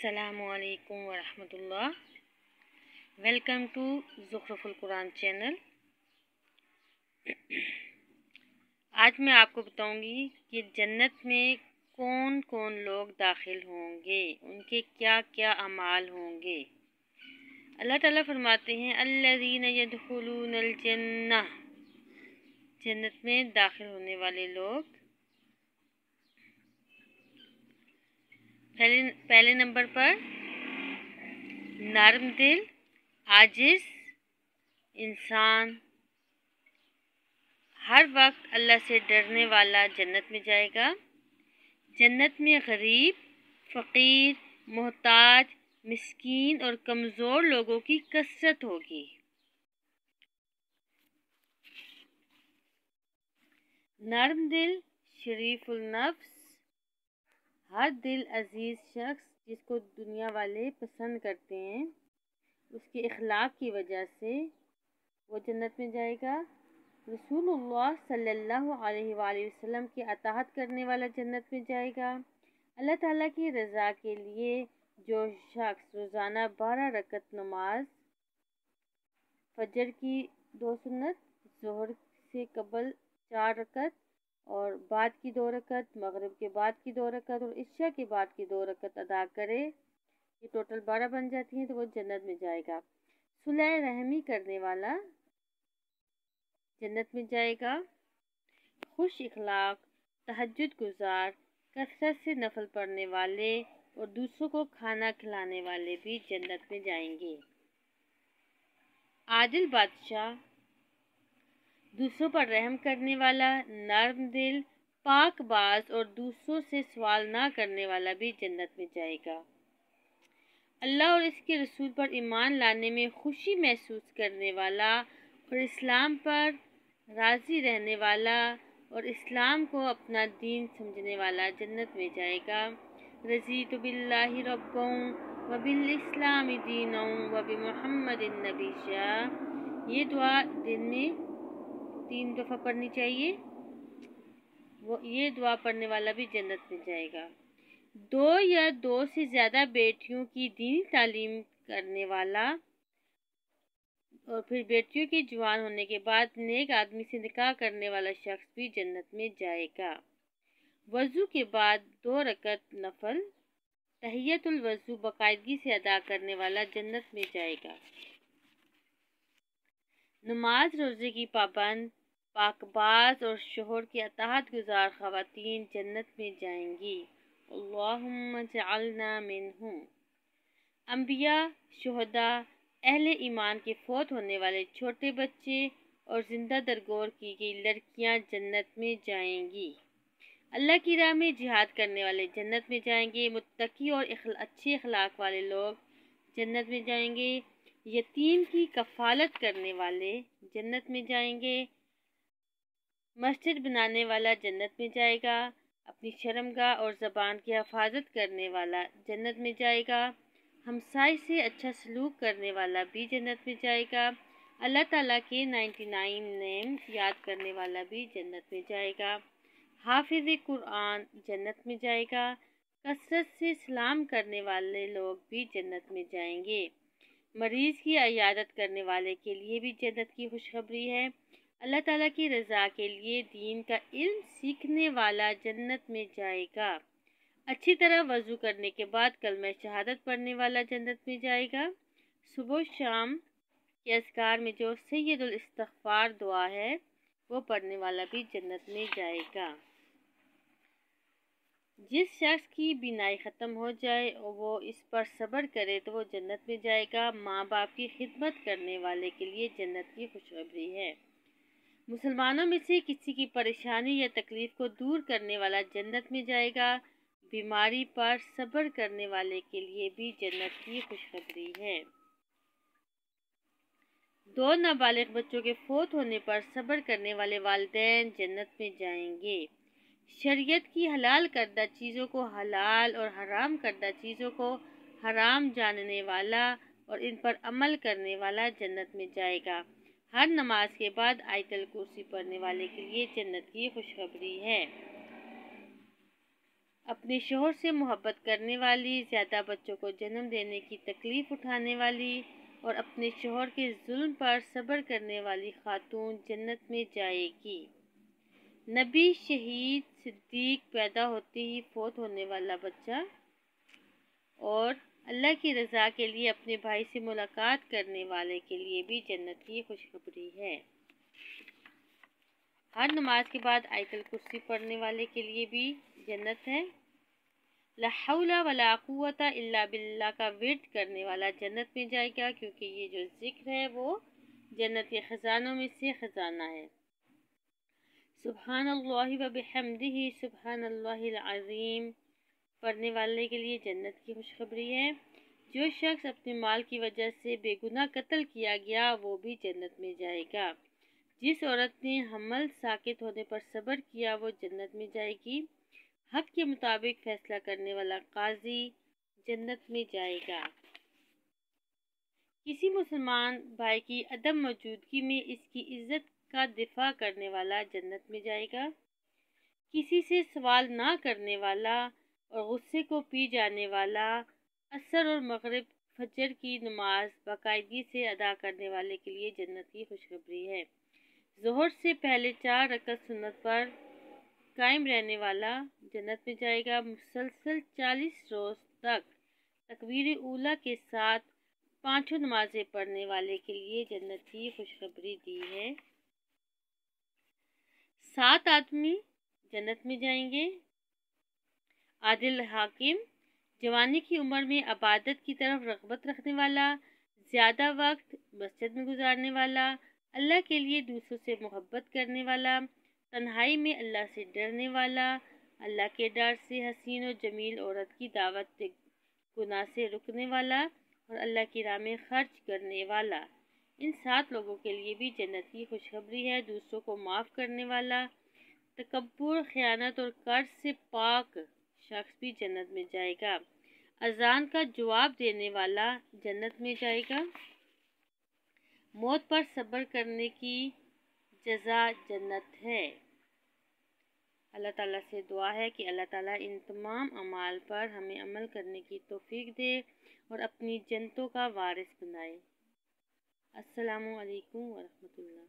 السلام علیکم ورحمۃ اللہ۔ ویلکم ٹو زخرف القرآن چینل۔ آج میں آپ کو بتاؤں گی کہ جنت میں کون کون لوگ داخل ہوں گے، ان کے کیا کیا اعمال ہوں گے۔ اللہ تعالیٰ فرماتے ہیں الذین یدخلون الجنہ، جنت میں داخل ہونے والے لوگ پہلے نمبر پر نرم دل، عاجز انسان، ہر وقت اللہ سے ڈرنے والا جنت میں جائے گا۔ جنت میں غریب، فقیر، محتاج، مسکین اور کمزور لوگوں کی کثرت ہوگی۔ نرم دل، شریف النفس، ہر دل عزیز شخص جس کو دنیا والے پسند کرتے ہیں، اس کے اخلاق کی وجہ سے وہ جنت میں جائے گا۔ رسول اللہ صلی اللہ علیہ وآلہ وسلم کی اطاعت کرنے والا جنت میں جائے گا۔ اللہ تعالیٰ کی رضا کے لیے جو شخص روزانہ 12 رکعت نماز، فجر کی 2 سنت، ظہر سے قبل 4 رکعت اور بعد کی 2 رکعت، مغرب کے بعد کی 2 رکعت اور عشاء کے بعد کی 2 رکعت ادا کرے، یہ ٹوٹل 12 بن جاتی ہیں، تو وہ جنت میں جائے گا۔ صلح رحمی کرنے والا جنت میں جائے گا۔ خوش اخلاق، تہجد گزار، کثرت سے نفل پڑھنے والے اور دوسروں کو کھانا کھلانے والے بھی جنت میں جائیں گے۔ عادل بادشاہ، دوسروں پر رحم کرنے والا، نرم دل، پاک باز اور دوسروں سے سوال نہ کرنے والا بھی جنت میں جائے گا۔ اللہ اور اس کے رسول پر ایمان لانے میں خوشی محسوس کرنے والا اور اسلام پر راضی رہنے والا اور اسلام کو اپنا دین سمجھنے والا جنت میں جائے گا۔ رضیت باللہ ربا وبالاسلام دینا وبمحمد نبیّا، یہ دعا دن میں 3 دفعہ پڑھنی چاہیے۔ یہ دعا پڑھنے والا بھی جنت میں جائے گا۔ 2 یا 2 سے زیادہ بیٹیوں کی دینی تعلیم کرنے والا اور پھر بیٹیوں کے جوان ہونے کے بعد نیک آدمی سے نکاح کرنے والا شخص بھی جنت میں جائے گا۔ وضو کے بعد 2 رکعت نفل، تحیۃ الوضو باقاعدگی سے ادا کرنے والا جنت میں جائے گا۔ نماز روزے کی پابند، پاک باز اور شوہر کی اطاعت گزار خواتین جنت میں جائیں گی۔ اللہم اجعلنا منہم۔ انبیاء، شہداء، اہل ایمان کے فوت ہونے والے چھوٹے بچے اور زندہ درگور کی گئی لڑکیاں جنت میں جائیں گی۔ اللہ کی راہ میں جہاد کرنے والے جنت میں جائیں گے۔ متقی اور اچھے اخلاق والے لوگ جنت میں جائیں گے۔ یتیم کی کفالت کرنے والے جنت میں جائیں گے۔ مسجد بنانے والا جنت میں جائے گا۔ اپنی شرمگاہ اور زبان کی حفاظت کرنے والا جنت میں جائے گا۔ ہمسائے سے اچھا سلوک کرنے والا بھی جنت میں جائے گا۔ اللہ تعالیٰ کے 99 نیم یاد کرنے والا بھی جنت میں جائے گا۔ حافظ قرآن جنت میں جائے گا۔ کثرت سے سلام کرنے والے لوگ بھی جنت میں جائیں گے۔ مریض کی عیادت کرنے والے کے لیے بھی جنت کی خوشخبری ہے۔ اللہ تعالیٰ کی رضا کے لیے دین کا علم سیکھنے والا جنت میں جائے گا۔ اچھی طرح وضو کرنے کے بعد کلمہ شہادت پڑھنے والا جنت میں جائے گا۔ صبح و شام کے اذکار میں جو سید الاستغفار دعا ہے وہ پڑھنے والا بھی جنت میں جائے گا۔ جس شخص کی بینائی ختم ہو جائے اور وہ اس پر صبر کرے تو وہ جنت میں جائے گا۔ ماں باپ کی خدمت کرنے والے کے لیے جنت کی خوشخبری ہے۔ مسلمانوں میں سے کسی کی پریشانی یا تکلیف کو دور کرنے والا جنت میں جائے گا۔ بیماری پر صبر کرنے والے کے لیے بھی جنت کی خوشخبری ہے۔ 2 نابالغ بچوں کے فوت ہونے پر صبر کرنے والے والدین جنت میں جائیں گے۔ شریعت کی حلال کردہ چیزوں کو حلال اور حرام کردہ چیزوں کو حرام جاننے والا اور ان پر عمل کرنے والا جنت میں جائے گا۔ ہر نماز کے بعد آیت الکرسی پڑھنے والے کے لیے جنت کی خوشخبری ہے۔ اپنے شوہر سے محبت کرنے والی، زیادہ بچوں کو جنم دینے کی تکلیف اٹھانے والی اور اپنے شوہر کے ظلم پر صبر کرنے والی خاتون جنت میں جائے گی۔ نبی، شہید، صدیق، پیدا ہوتے ہی فوت ہونے والا بچہ اور اللہ کی رضا کے لیے اپنے بھائی سے ملاقات کرنے والے کے لیے بھی جنت کی خوشخبری ہے۔ ہر نماز کے بعد آیت الکرسی پڑھنے والے کے لیے بھی جنت ہے۔ لا حول ولا قوت الا باللہ کا ورد کرنے والا جنت میں جائے گا، کیونکہ یہ جو ذکر ہے وہ جنت کے خزانوں میں سے خزانہ ہے۔ سبحان اللہ و بحمدہ سبحان اللہ العظیم پڑھنے والے کے لیے جنت کی خوشخبری ہے۔ جو شخص اپنے مال کی وجہ سے بے گناہ قتل کیا گیا وہ بھی جنت میں جائے گا۔ جس عورت نے حمل ساقط ہونے پر صبر کیا وہ جنت میں جائے گی۔ حق کے مطابق فیصلہ کرنے والا قاضی جنت میں جائے گا۔ کسی مسلمان بھائی کی عدم موجودگی میں اس کی عزت کا دفاع کرنے والا جنت میں جائے گا۔ کسی سے سوال نہ کرنے والا اور غصے کو پی جانے والا، عصر اور مغرب فجر کی نماز باقاعدگی سے ادا کرنے والے کے لیے جنت کی خوشخبری ہے۔ ظہر سے پہلے 4 رکعت سنت پر قائم رہنے والا جنت میں جائے گا۔ مسلسل 40 روز تک تکبیر اولیٰ کے ساتھ 5 نمازیں پڑھنے والے کے لیے جنت کی خوشخبری دی ہے۔ 7 آدمی جنت میں جائیں گے۔ عادل حاکم، جوانی کی عمر میں عبادت کی طرف رغبت رکھنے والا، زیادہ وقت مسجد میں گزارنے والا، اللہ کے لیے دوسروں سے محبت کرنے والا، تنہائی میں اللہ سے ڈرنے والا، اللہ کے ڈر سے حسین و جمیل عورت کی دعوت گناہ سے رکنے والا اور اللہ کی راہ میں خرچ کرنے والا، ان 7 لوگوں کے لیے بھی جنت کی خوشخبری ہے۔ دوسروں کو معاف کرنے والا، تکبر، خیانت اور قرض سے پاک شخص بھی جنت میں جائے گا۔ اذان کا جواب دینے والا جنت میں جائے گا۔ موت پر صبر کرنے کی جزا جنت ہے۔ اللہ تعالیٰ سے دعا ہے کہ اللہ تعالیٰ ان تمام اعمال پر ہمیں عمل کرنے کی توفیق دے اور اپنی جنتوں کا وارث بنائے۔ السلام علیکم ورحمۃ اللہ۔